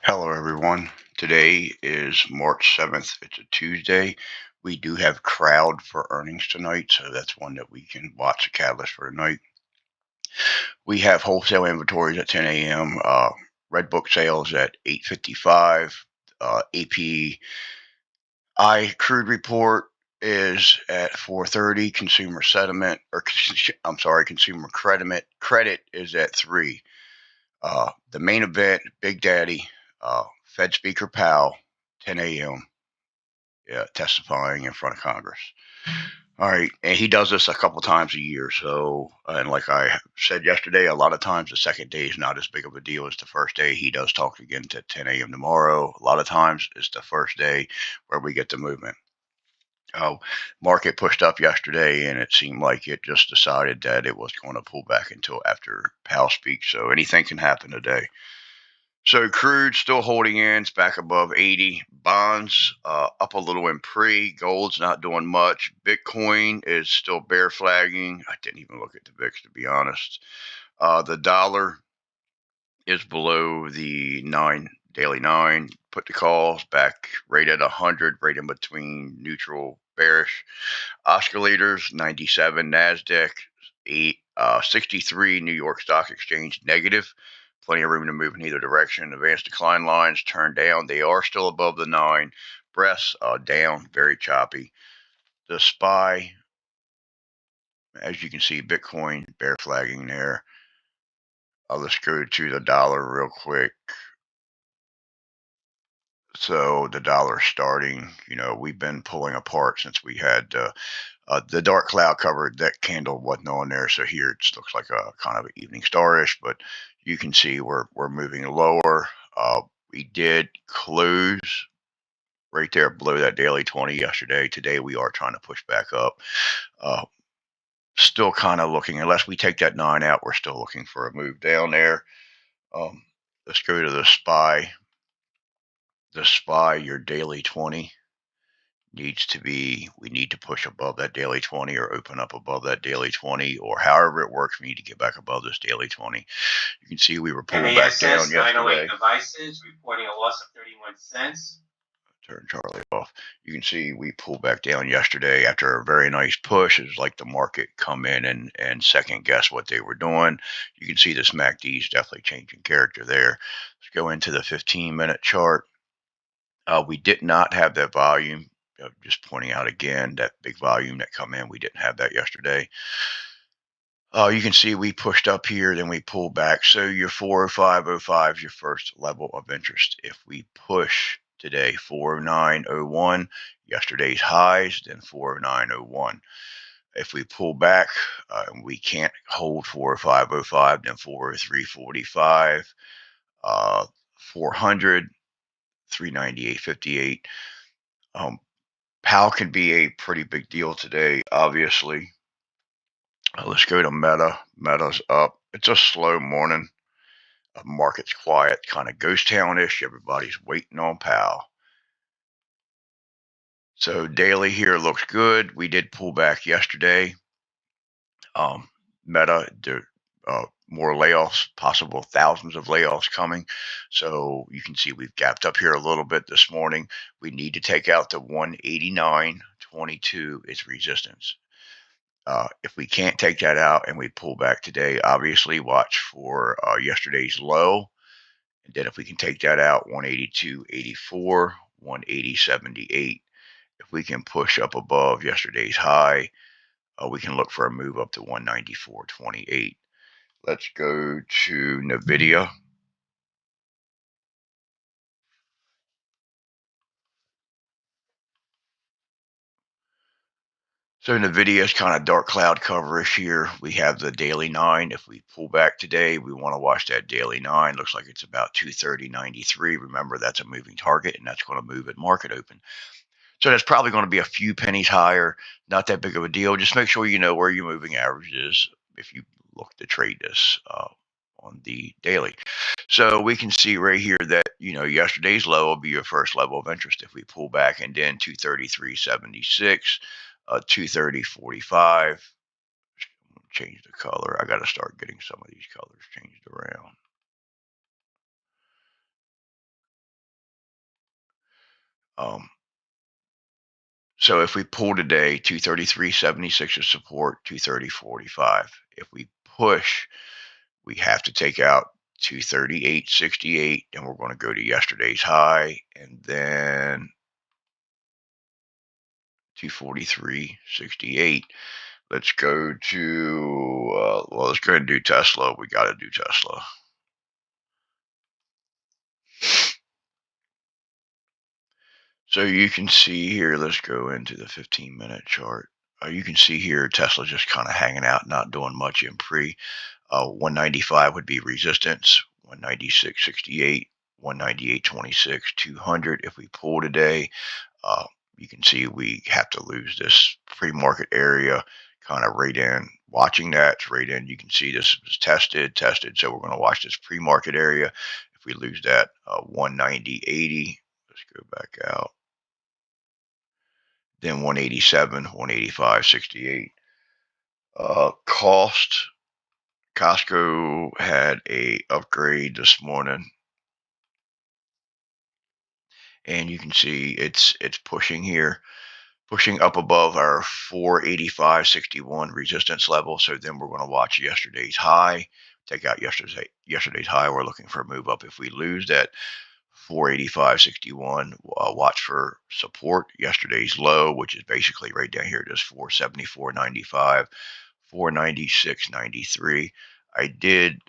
Hello, everyone. Today is March 7th. It's a Tuesday. We do have crowd for earnings tonight, so that's one that we can watch, a catalyst for tonight. We have wholesale inventories at 10 a.m. Red Book sales at 8:55. API crude report is at 4:30. Consumer sentiment, or I'm sorry, consumer credit is at 3. The main event, Big Daddy, Fed Speaker Powell, 10 a.m. Yeah, testifying in front of Congress. All right, and he does this a couple times a year. So, and like I said yesterday, a lot of times the second day is not as big of a deal as the first day. He does talk again at 10 a.m. tomorrow. A lot of times it's the first day where we get the movement. Market pushed up yesterday, and it seemed like it just decided that it was going to pull back until after Powell speaks. So anything can happen today. So crude still holding in. It's back above 80. Bonds up a little in pre. Gold's not doing much. Bitcoin is still bear flagging. I didn't even look at the VIX, to be honest. The dollar is below the daily 9. Put the calls back right at 100, right in between neutral, bearish. Oscillators 97. Nasdaq 63. New York Stock Exchange negative. Plenty of room to move in either direction. Advanced decline lines turned down. They are still above the 9. Breaths down, very choppy. The SPY, as you can see, Bitcoin bear flagging there. Let's go to the dollar real quick. So the dollar starting, we've been pulling apart since we had the dark cloud cover. That candle wasn't on there, so here it looks like a kind of an evening starish, but you can see we're moving lower. We did close right there below that daily 20 yesterday. Today we are trying to push back up. Still kind of looking, unless we take that 9 out, we're still looking for a move down there. Let's go to the SPY. The SPY, your daily 20 we need to push above that daily 20 or open up above that daily 20, or however it works. We need to get back above this daily 20. You can see we were pulled back down yesterday. 908 devices reporting a loss of 31 cents. Turn Charlie off. You can see we pulled back down yesterday after a very nice push. It was like the market come in and second guess what they were doing. You can see this MACD is definitely changing character there. Let's go into the 15-minute chart. We did not have that volume. Just pointing out again, that big volume that come in, we didn't have that yesterday. You can see we pushed up here, then we pulled back. So your 405.05 is your first level of interest. If we push today 409.01, yesterday's highs, then 409.01. If we pull back and we can't hold 405.05, then 403.45, 400, 398.58. Powell can be a pretty big deal today, obviously. Let's go to Meta. Meta's up. It's a slow morning. Market's quiet, kind of ghost town-ish. Everybody's waiting on Powell. So daily here looks good. We did pull back yesterday. Meta, more layoffs, possible thousands of layoffs coming. So you can see we've gapped up here a little bit this morning. We need to take out the 189.22 is resistance. If we can't take that out and we pull back today, obviously watch for yesterday's low. And then if we can take that out, 182.84, 180.78. If we can push up above yesterday's high, we can look for a move up to 194.28. Let's go to NVDA. So NVIDIA is kind of dark cloud coverish here. We have the daily 9. If we pull back today, we want to watch that daily 9. Looks like it's about 230.93. Remember, that's a moving target, and that's going to move at market open. So that's probably going to be a few pennies higher. Not that big of a deal. Just make sure you know where your moving average is if you look to trade this on the daily. So we can see right here that, yesterday's low will be your first level of interest. If we pull back and then 233.76, 230.45. Change the color. I got to start getting some of these colors changed around. So if we pull today, 233.76 is support, 230.45. If we push, we have to take out 238.68, and we're going to go to yesterday's high, and then 243.68. Let's go to, let's go ahead and do Tesla. We got to do Tesla. So you can see here, let's go into the 15-minute chart. You can see here Tesla just kind of hanging out, not doing much in pre. 195 would be resistance, 196.68, 198.26, 200. If we pull today, you can see we have to lose this pre-market area, kind of right in. Watching that right in, you can see this was tested. So we're going to watch this pre-market area. If we lose that, 190.80, let's go back out. Then 187, 185.68. Costco had a upgrade this morning, and you can see it's pushing here, pushing up above our 485.61 resistance level. So then we're going to watch yesterday's high, take out yesterday's high. We're looking for a move up. If we lose that 485.61, watch for support. Yesterday's low, which is basically right down here, just 474.95, 496.93. I did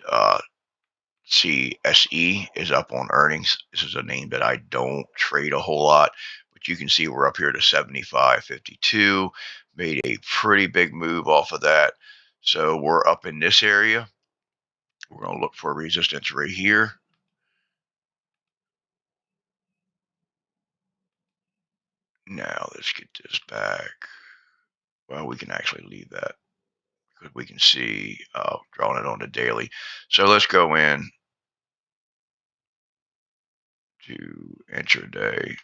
see SE is up on earnings. This is a name that I don't trade a whole lot, but you can see we're up here to 75.52. Made a pretty big move off of that. So we're up in this area. We're going to look for resistance right here. Now let's get this back. Well, we can actually leave that because we can see drawing it on the daily. So let's go in to intraday.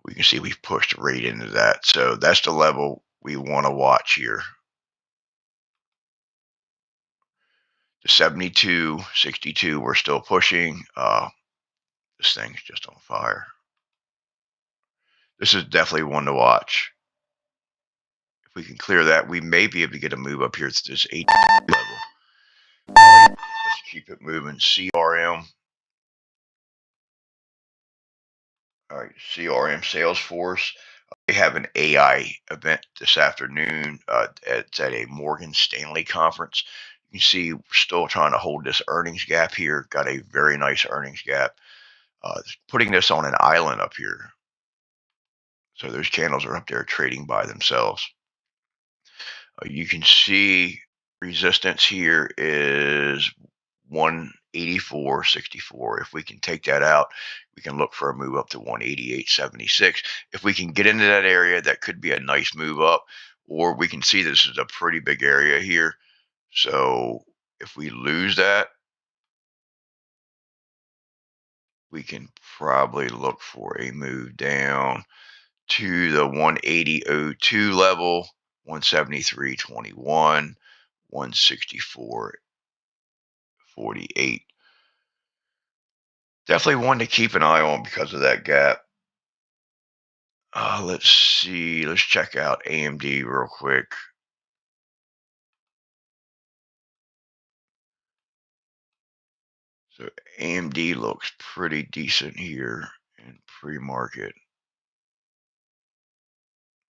We can see we've pushed right into that. So that's the level we want to watch here. The 72.62, we're still pushing. This thing's just on fire. This is definitely one to watch. If we can clear that, we may be able to get a move up here to this 8 level. All right, let's keep it moving. CRM. All right, CRM Salesforce. They have an AI event this afternoon. It's at a Morgan Stanley conference. You can see we're still trying to hold this earnings gap here. Got a very nice earnings gap. Putting this on an island up here. So those candles are up there trading by themselves. You can see resistance here is 184.64. If we can take that out, we can look for a move up to 188.76. If we can get into that area, that could be a nice move up, or we can see this is a pretty big area here. So if we lose that, we can probably look for a move down to the 180.02 level, 173.21, 164.48. Definitely one to keep an eye on because of that gap. Let's see. Let's check out AMD real quick. So AMD looks pretty decent here in pre-market.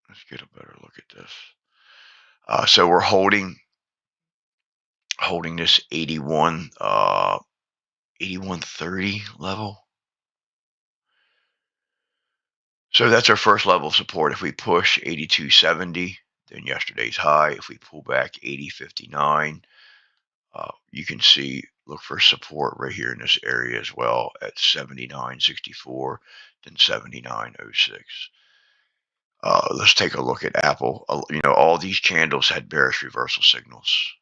Let's get a better look at this. So we're holding this 81.30 level. So that's our first level of support. If we push 82.70, then yesterday's high. If we pull back 80.59, you can see, look for support right here in this area as well at 79.64, then 79.06. Let's take a look at Apple. All these candles had bearish reversal signals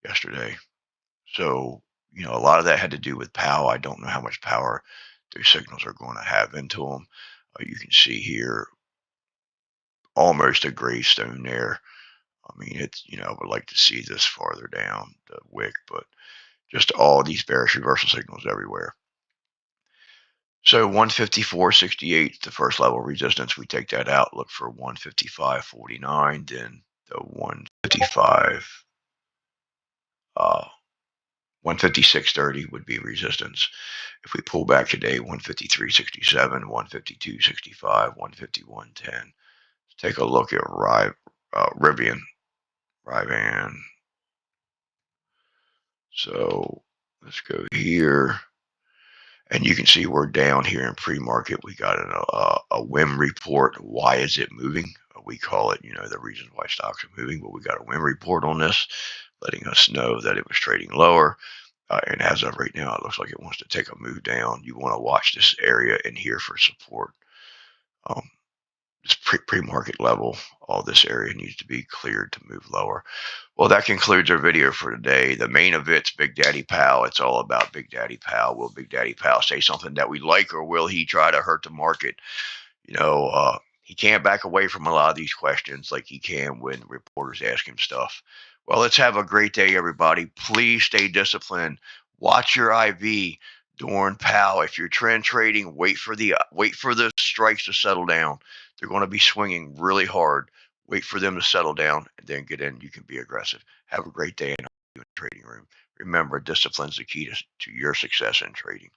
yesterday. So, a lot of that had to do with Powell. I don't know how much power those signals are going to have into them. You can see here almost a gravestone there. I mean, I would like to see this farther down the wick, but just all these bearish reversal signals everywhere. So 154.68, the first level resistance, we take that out, look for 155.49, then the 156.30 would be resistance. If we pull back today, 153.67, 152.65, 151.10. Take a look at RIVN. So let's go here. And you can see we're down here in pre-market. We got a WIM report. Why is it moving? We call it, the reasons why stocks are moving. But we got a WIM report on this, letting us know that it was trading lower. And as of right now, it looks like it wants to take a move down. You want to watch this area in here for support. This pre-market level, all this area needs to be cleared to move lower. Well, that concludes our video for today. The main event's Big Daddy Powell. It's all about Big Daddy Powell. Will Big Daddy Powell say something that we like, or will he try to hurt the market? He can't back away from a lot of these questions like he can when reporters ask him stuff. Well, let's have a great day, everybody. Please stay disciplined. Watch your IV during Powell. If you're trend trading, wait for the strikes to settle down. They're going to be swinging really hard. Wait for them to settle down and then get in. You can be aggressive. Have a great day in the trading room. Remember, discipline is the key to your success in trading.